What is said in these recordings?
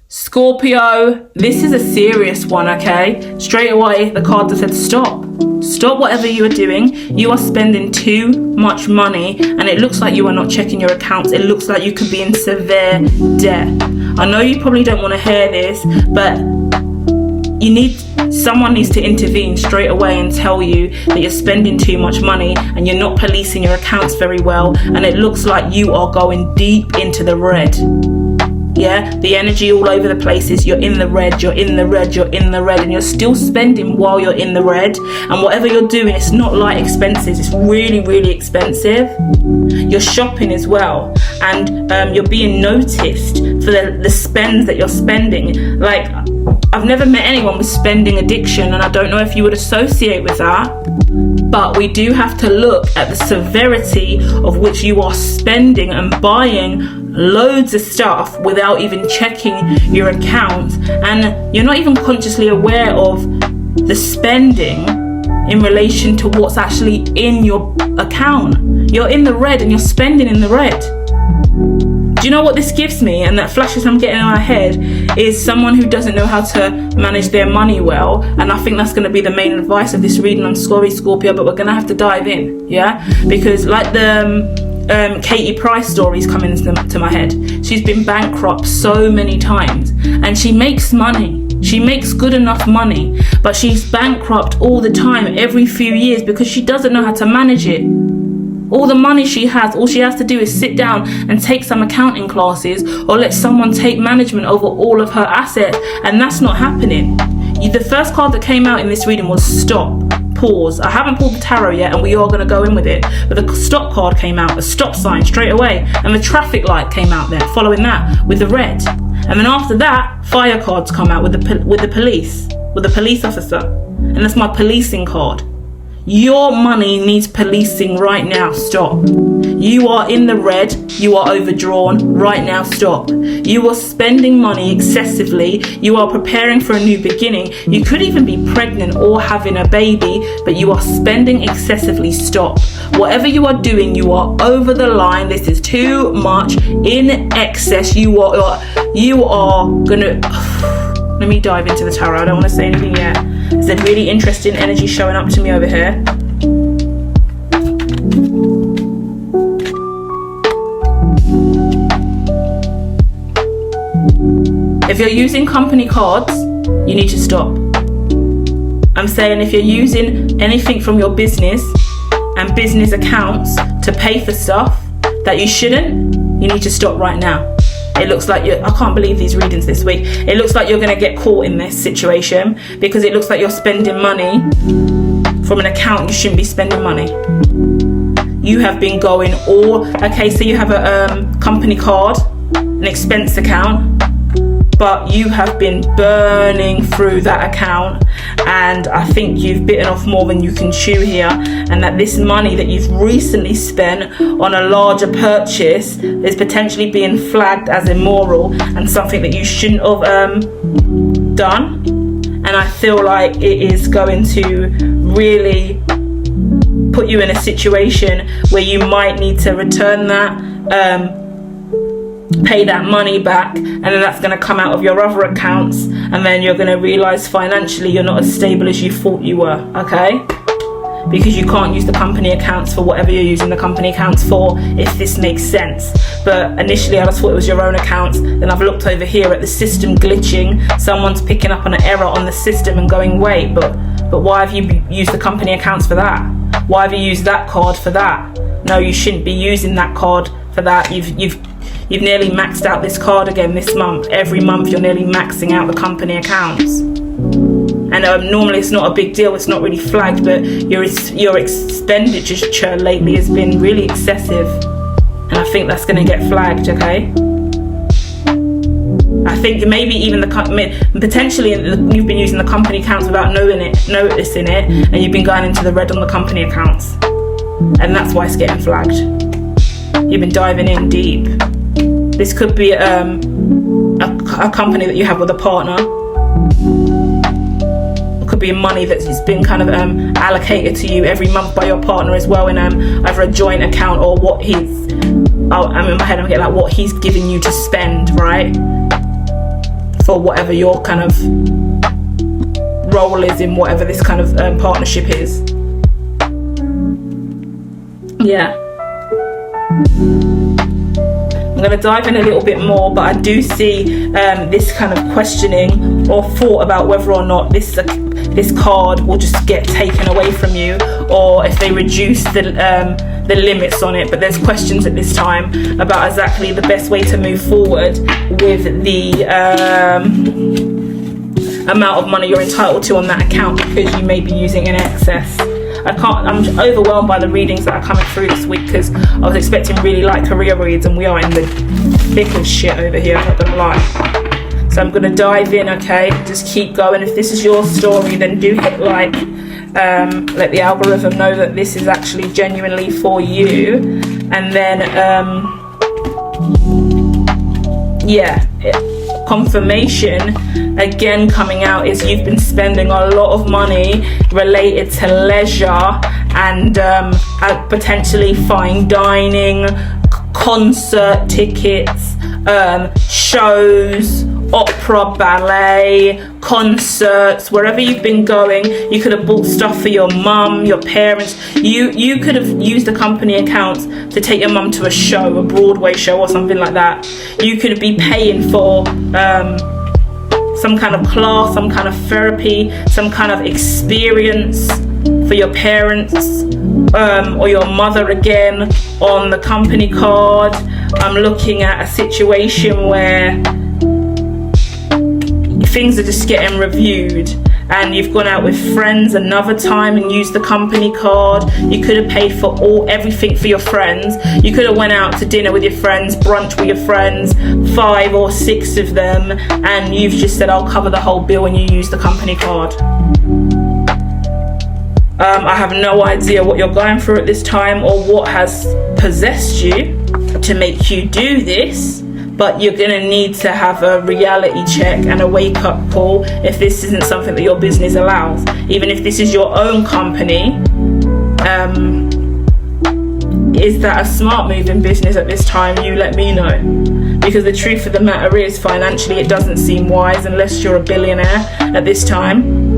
Scorpio, this is a serious one, okay? Straight away, the cards have said stop. Stop whatever you are doing. You are spending too much money and it looks like you are not checking your accounts. It looks like you could be in severe debt. I know you probably don't want to hear this, but someone needs to intervene straight away and tell you that you're spending too much money and you're not policing your accounts very well, and it looks like you are going deep into the red. Yeah, the energy all over the place is you're in the red, you're in the red, you're in the red, and you're still spending while you're in the red. And whatever you're doing, it's not light expenses, it's really, really expensive. You're shopping as well, and you're being noticed for the spends that you're spending. Like, I've never met anyone with spending addiction, and I don't know if you would associate with that. But we do have to look at the severity of which you are spending and buying loads of stuff without even checking your account, and you're not even consciously aware of the spending in relation to what's actually in your account. You're in the red and you're spending in the red. Do you know what this gives me? And that flashes I'm getting in my head is someone who doesn't know how to manage their money well. And I think that's going to be the main advice of this reading. I'm sorry, Scorpio, but we're going to have to dive in, yeah? Because like the Katie Price stories coming to my head. She's been bankrupt so many times and she makes money. She makes good enough money, but she's bankrupt all the time, every few years, because she doesn't know how to manage it. All the money she has, all she has to do is sit down and take some accounting classes or let someone take management over all of her assets, and that's not happening. The first card that came out in this reading was stop. Pause. I haven't pulled the tarot yet and we are going to go in with it, but the stop card came out, a stop sign straight away, and the traffic light came out there following that with the red, and then after that fire cards come out with the police officer, and that's my policing card. Your money needs policing right now. Stop. You are in the red. You are overdrawn right now. Stop. You are spending money excessively. You are preparing for a new beginning. You could even be pregnant or having a baby, but you are spending excessively. Stop. Whatever you are doing, you are over the line. This is too much in excess. You are gonna. Let me dive into the tarot. I don't want to say anything yet. There's a really interesting energy showing up to me over here. If you're using company cards, you need to stop. I'm saying if you're using anything from your business and business accounts to pay for stuff that you shouldn't, you need to stop right now. It looks like I can't believe these readings this week. It looks like you're going to get caught in this situation because it looks like you're spending money from an account you shouldn't be spending money. You have been going okay, so you have a company card, an expense account, but you have been burning through that account, and I think you've bitten off more than you can chew here, and that this money that you've recently spent on a larger purchase is potentially being flagged as immoral and something that you shouldn't have done. And I feel like it is going to really put you in a situation where you might need to return that, pay that money back, and then that's going to come out of your other accounts, and then you're going to realize financially you're not as stable as you thought you were, okay? Because you can't use the company accounts for whatever you're using the company accounts for, if this makes sense. But initially I just thought it was your own accounts, then I've looked over here at the system glitching, someone's picking up on an error on the system and going, wait, but why have you used the company accounts for that? Why have you used that card for that? No, you shouldn't be using that card for that. You've nearly maxed out this card again this month. Every month you're nearly maxing out the company accounts. And normally it's not a big deal, it's not really flagged, but your expenditure lately has been really excessive. And I think that's going to get flagged, okay? I think maybe even potentially you've been using the company accounts without noticing it, and you've been going into the red on the company accounts. And that's why it's getting flagged. You've been diving in deep. This could be a company that you have with a partner. It could be money that's been kind of allocated to you every month by your partner as well in either a joint account or what I'm in my head, I'm getting like what he's giving you to spend, right? for whatever your kind of role is in whatever this kind of partnership is. Yeah. I'm going to dive in a little bit more, but I do see this kind of questioning or thought about whether or not this card will just get taken away from you, or if they reduce the limits on it. But there's questions at this time about exactly the best way to move forward with the amount of money you're entitled to on that account, because you may be using in excess. I'm overwhelmed by the readings that are coming through this week, because I was expecting really light career reads, and we are in the thick of shit over here, I'm not gonna lie. So I'm gonna dive in, okay? Just keep going. If this is your story, then do hit like. Let the algorithm know that this is actually genuinely for you. And then, confirmation again coming out is you've been spending a lot of money related to leisure and potentially fine dining, concert tickets, shows, opera, ballet, concerts, wherever you've been going. You could have bought stuff for your mum, your parents. You could have used the company accounts to take your mum to a show, a Broadway show or something like that. You could be paying for some kind of class, some kind of therapy, some kind of experience for your parents or your mother again on the company card. I'm looking at a situation where things are just getting reviewed, and you've gone out with friends another time and used the company card. You could have paid for everything for your friends. You could have went out to dinner with your friends, brunch with your friends, 5 or 6 of them, and you've just said, I'll cover the whole bill, and you use the company card. I have no idea what you're going through at this time or what has possessed you to make you do this, but you're going to need to have a reality check and a wake-up call if this isn't something that your business allows. Even if this is your own company, is that a smart move in business at this time? You let me know. Because the truth of the matter is, financially it doesn't seem wise unless you're a billionaire at this time.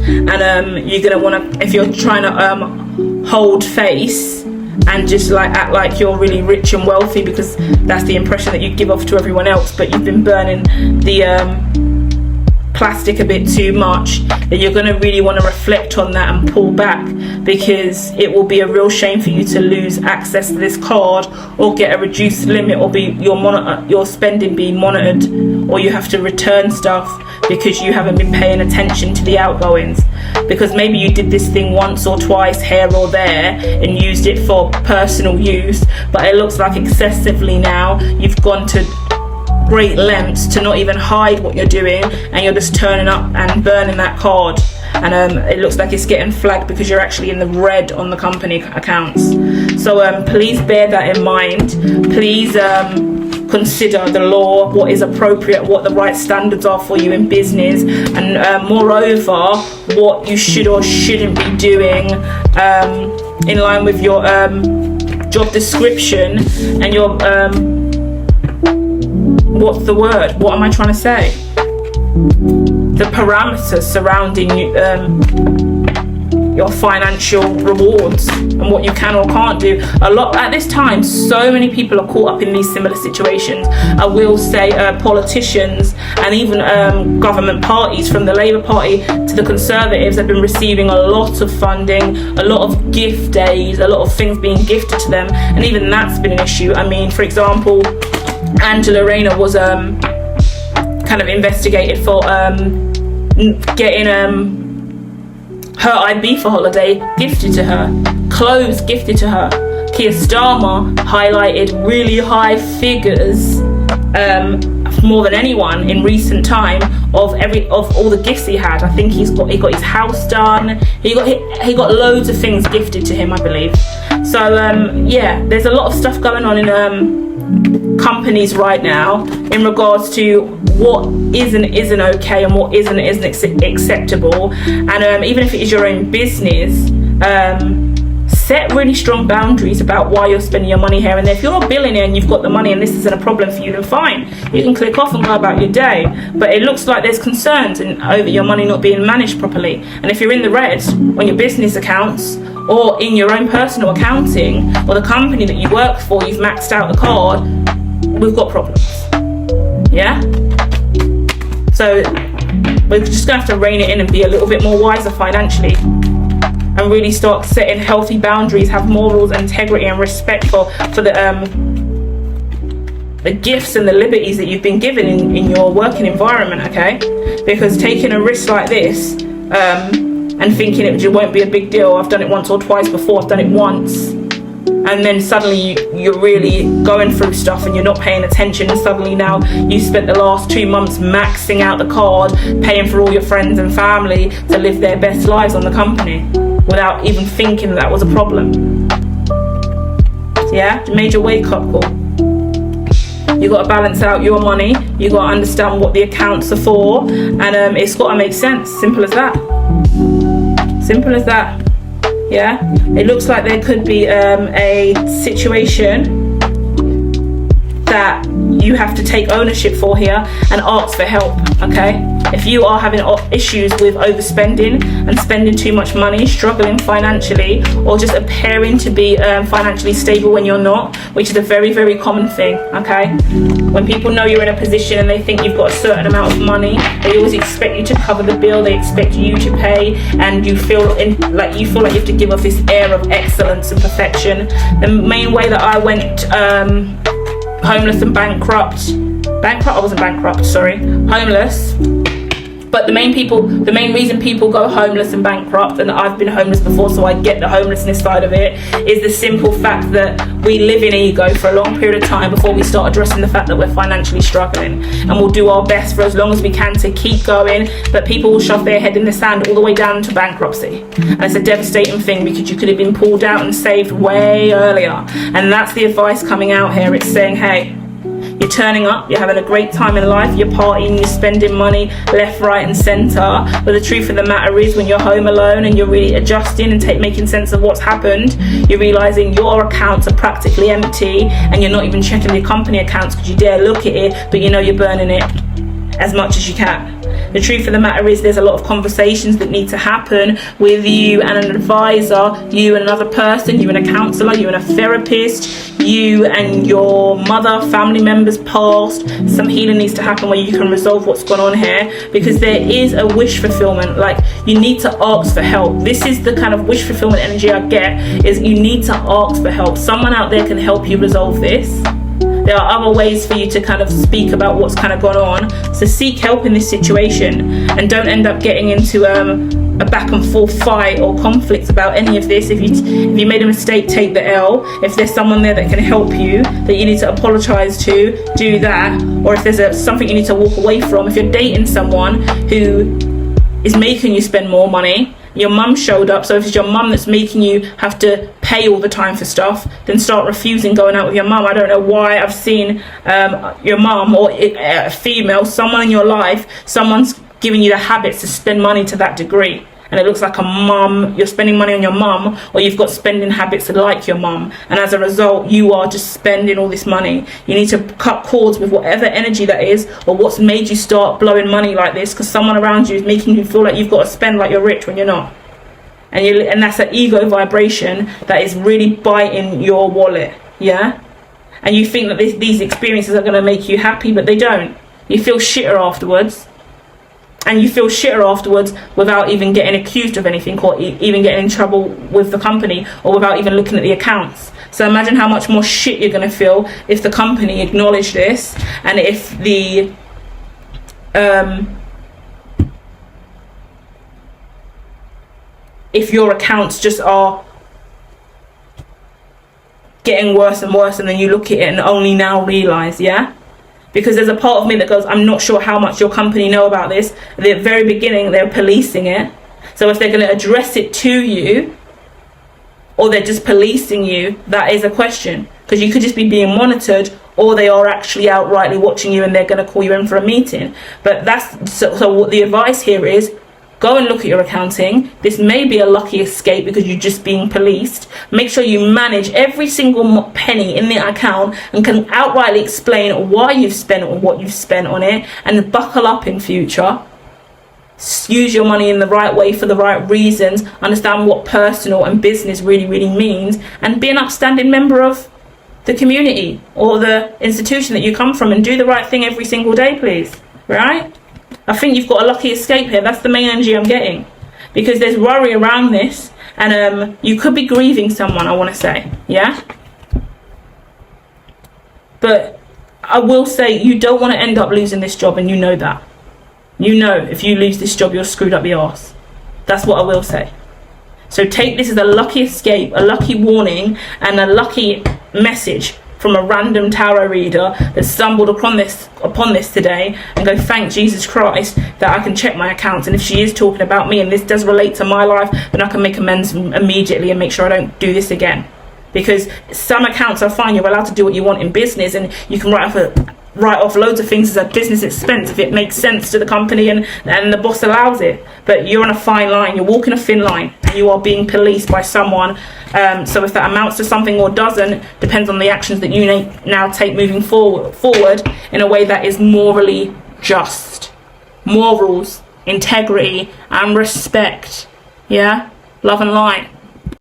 And you're going to want to, if you're trying to hold face and just like act like you're really rich and wealthy, because that's the impression that you give off to everyone else, but you've been burning the plastic a bit too much, that you're going to really want to reflect on that and pull back, because it will be a real shame for you to lose access to this card or get a reduced limit, or be your spending being monitored, or you have to return stuff because you haven't been paying attention to the outgoings. Because maybe you did this thing once or twice here or there and used it for personal use, but it looks like excessively now you've gone to great lengths to not even hide what you're doing, and you're just turning up and burning that card, and it looks like it's getting flagged because you're actually in the red on the company accounts. So please bear that in mind. Please consider the law, what is appropriate, what the right standards are for you in business, and moreover what you should or shouldn't be doing in line with your job description and your what's the word? What am I trying to say? The parameters surrounding your financial rewards and what you can or can't do. A lot at this time, so many people are caught up in these similar situations. I will say politicians and even government parties, from the Labour Party to the Conservatives, have been receiving a lot of funding, a lot of gift days, a lot of things being gifted to them, and even that's been an issue. I mean, for example, Angela Rayner was kind of investigated for getting her Ibiza holiday gifted to her, clothes gifted to her. Keir Starmer highlighted really high figures, more than anyone in recent time, of all the gifts he had. I think he got his house done. He got loads of things gifted to him, I believe. So yeah, there's a lot of stuff going on in companies right now in regards to what isn't okay and what isn't acceptable. And even if it is your own business, Set really strong boundaries about why you're spending your money here and there. If you're a billionaire and you've got the money and this isn't a problem for you, then fine, you can click off and go about your day. But it looks like there's concerns over your money not being managed properly. And if you're in the red on your business accounts, or in your own personal accounting, or the company that you work for, you've maxed out the card, we've got problems. Yeah? So we're just gonna have to rein it in and be a little bit more wiser financially, and really start setting healthy boundaries, have morals, integrity, and respect for the gifts and the liberties that you've been given in your working environment, okay? Because taking a risk like this, and thinking it won't be a big deal, I've done it once or twice before, I've done it once, and then suddenly you're really going through stuff and you're not paying attention, and suddenly now you spent the last 2 months maxing out the card, paying for all your friends and family to live their best lives on the company without even thinking that was a problem. Yeah, major wake-up call. You got to balance out your money, you got to understand what the accounts are for, and it's got to make sense. Simple as that. Simple as that. Yeah, it looks like there could be a situation that you have to take ownership for here and ask for help, okay? If you are having issues with overspending and spending too much money, struggling financially, or just appearing to be financially stable when you're not, which is a very, very common thing, okay? When people know you're in a position and they think you've got a certain amount of money, they always expect you to cover the bill, they expect you to pay, and you feel like you have to give off this air of excellence and perfection. The main way that I went homeless and homeless. But the main reason people go homeless and bankrupt, and I've been homeless before, so I get the homelessness side of it, is the simple fact that we live in ego for a long period of time before we start addressing the fact that we're financially struggling. And we'll do our best for as long as we can to keep going, but people will shove their head in the sand all the way down to bankruptcy. And it's a devastating thing, because you could have been pulled out and saved way earlier. And that's the advice coming out here. It's saying, hey, you're turning up, you're having a great time in life, you're partying, you're spending money left, right and centre, but the truth of the matter is, when you're home alone and you're really adjusting and making sense of what's happened, you're realising your accounts are practically empty, and you're not even checking the company accounts because you dare look at it, but you know you're burning it as much as you can. The truth of the matter is, there's a lot of conversations that need to happen with you and an advisor, you and another person, you and a counsellor, you and a therapist, you and your mother, family members past. Some healing needs to happen where you can resolve what's gone on here, because there is a wish fulfillment. Like, you need to ask for help. This is the kind of wish fulfillment energy I get, is you need to ask for help. Someone out there can help you resolve this. There are other ways for you to kind of speak about what's kind of gone on. So seek help in this situation, and don't end up getting into a back and forth fight or conflict about any of this. If you made a mistake, take the L. If there's someone there that can help you, that you need to apologise to, do that. Or if there's something you need to walk away from. If you're dating someone who is making you spend more money, your mum showed up, so if it's your mum that's making you have to pay all the time for stuff, then start refusing going out with your mum. I don't know why I've seen your mum, or a female, someone in your life, someone's giving you the habits to spend money to that degree, and it looks like a mum, you're spending money on your mum, or you've got spending habits like your mum, and as a result you are just spending all this money. You need to cut cords with whatever energy that is, or what's made you start blowing money like this, because someone around you is making you feel like you've got to spend like you're rich when you're not. And that's an ego vibration that is really biting your wallet, yeah? And you think that these experiences are going to make you happy, but they don't. You feel shitter afterwards. And you feel shitter afterwards without even getting accused of anything, or even getting in trouble with the company, or without even looking at the accounts. So imagine how much more shit you're going to feel if the company acknowledge this, and if the if your accounts just are getting worse and worse, and then you look at it and only now realise, yeah? Because there's a part of me that goes, I'm not sure how much your company know about this. At the very beginning, they're policing it. So if they're going to address it to you, or they're just policing you, that is a question. Because you could just be being monitored, or they are actually outrightly watching you and they're going to call you in for a meeting. But that's so what the advice here is, Go and look at your accounting. This may be a lucky escape because you're just being policed. Make sure you manage every single penny in the account and can outrightly explain why you've spent or what you've spent on it, and buckle up in future. Use your money in the right way for the right reasons. Understand what personal and business really, really means, and be an upstanding member of the community or the institution that you come from, and do the right thing every single day, please. Right? I think you've got a lucky escape here. That's the main energy I'm getting, because there's worry around this, and you could be grieving someone, I want to say. Yeah? But I will say, you don't want to end up losing this job, and you know that. You know if you lose this job, you're screwed up the arse. That's what I will say. So take this as a lucky escape, a lucky warning, and a lucky message from a random tarot reader that stumbled upon this today, and go, thank Jesus Christ that I can check my accounts, and if she is talking about me and this does relate to my life, then I can make amends immediately and make sure I don't do this again. Because some accounts are fine, you're allowed to do what you want in business, and you can write off loads of things as a business expense if it makes sense to the company and the boss allows it. But you're on a fine line, you're walking a thin line, and you are being policed by someone. So if that amounts to something or doesn't, depends on the actions that you now take moving forward in a way that is morally just. Morals, integrity and respect. Yeah? Love and light.